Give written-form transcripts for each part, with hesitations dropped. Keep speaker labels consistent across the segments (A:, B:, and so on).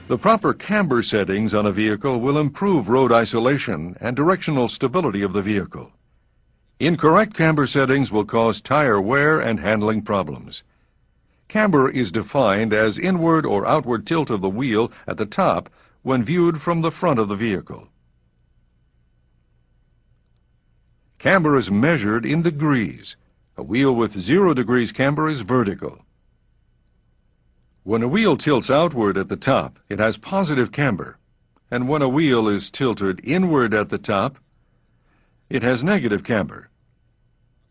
A: The proper camber settings on a vehicle will improve road isolation and directional stability of the vehicle. Incorrect camber settings will cause tire wear and handling problems. Camber is defined as inward or outward tilt of the wheel at the top when viewed from the front of the vehicle. Camber is measured in degrees. A wheel with 0 degrees camber is vertical. When a wheel tilts outward at the top, it has positive camber, and when a wheel is tilted inward at the top, it has negative camber.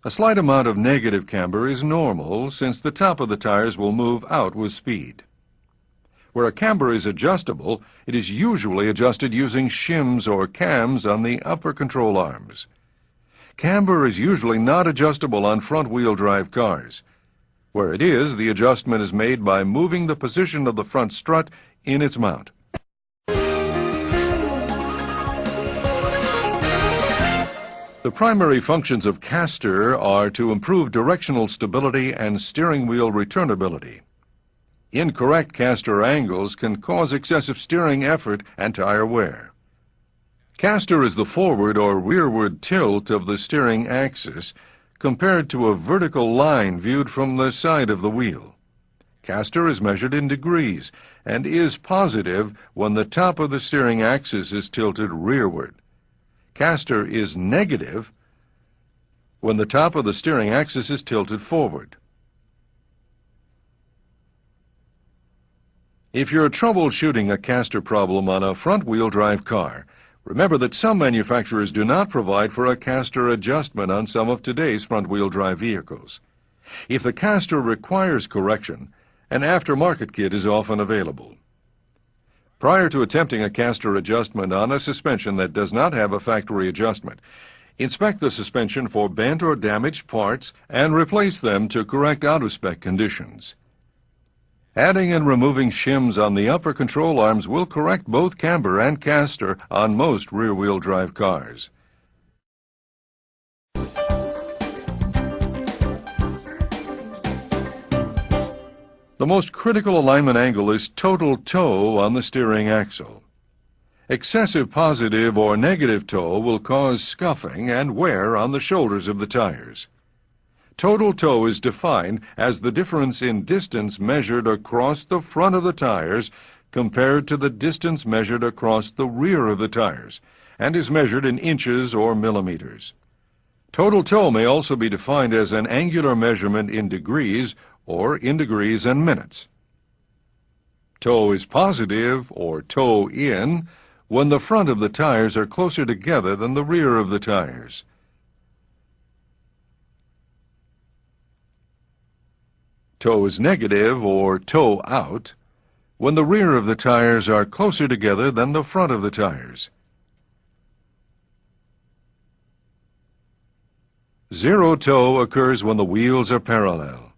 A: A slight amount of negative camber is normal since the top of the tires will move out with speed. Where a camber is adjustable, it is usually adjusted using shims or cams on the upper control arms. Camber is usually not adjustable on front-wheel drive cars. Where it is, the adjustment is made by moving the position of the front strut in its mount. The primary functions of caster are to improve directional stability and steering wheel returnability. Incorrect caster angles can cause excessive steering effort and tire wear. Caster is the forward or rearward tilt of the steering axis compared to a vertical line viewed from the side of the wheel. Caster is measured in degrees and is positive when the top of the steering axis is tilted rearward. Caster is negative when the top of the steering axis is tilted forward. If you're troubleshooting a caster problem on a front-wheel drive car, remember that some manufacturers do not provide for a caster adjustment on some of today's front-wheel drive vehicles. If the caster requires correction, an aftermarket kit is often available. Prior to attempting a caster adjustment on a suspension that does not have a factory adjustment, inspect the suspension for bent or damaged parts and replace them to correct out-of-spec conditions. Adding and removing shims on the upper control arms will correct both camber and caster on most rear-wheel drive cars. The most critical alignment angle is total toe on the steering axle. Excessive positive or negative toe will cause scuffing and wear on the shoulders of the tires. Total toe is defined as the difference in distance measured across the front of the tires compared to the distance measured across the rear of the tires, and is measured in inches or millimeters. Total toe may also be defined as an angular measurement in degrees or in degrees and minutes. Toe is positive or toe in when the front of the tires are closer together than the rear of the tires. Toe is negative or toe out when the rear of the tires are closer together than the front of the tires. Zero toe occurs when the wheels are parallel.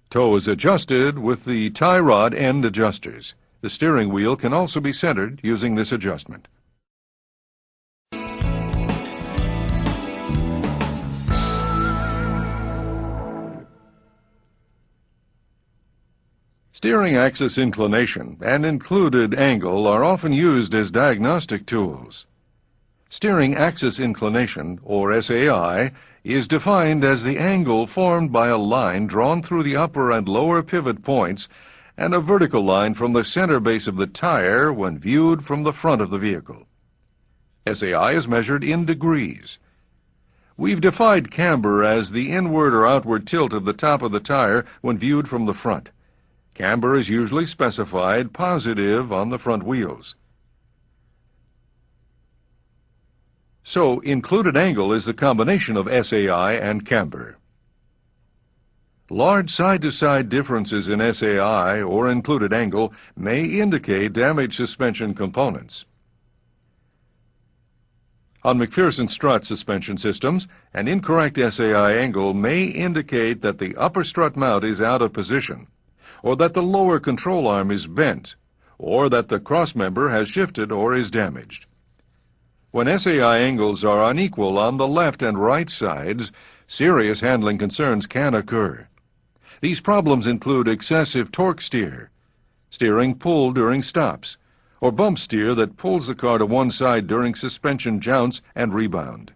A: Toe is adjusted with the tie rod end adjusters. The steering wheel can also be centered using this adjustment. Steering axis inclination and included angle are often used as diagnostic tools. Steering axis inclination, or SAI, is defined as the angle formed by a line drawn through the upper and lower pivot points and a vertical line from the center base of the tire when viewed from the front of the vehicle. SAI is measured in degrees. We've defined camber as the inward or outward tilt of the top of the tire when viewed from the front. Camber is usually specified positive on the front wheels. So, included angle is the combination of SAI and camber. Large side-to-side differences in SAI or included angle may indicate damaged suspension components. On McPherson strut suspension systems, an incorrect SAI angle may indicate that the upper strut mount is out of position, or that the lower control arm is bent, or that the crossmember has shifted or is damaged. When SAI angles are unequal on the left and right sides, serious handling concerns can occur. These problems include excessive torque steer, steering pull during stops, or bump steer that pulls the car to one side during suspension jounce and rebound.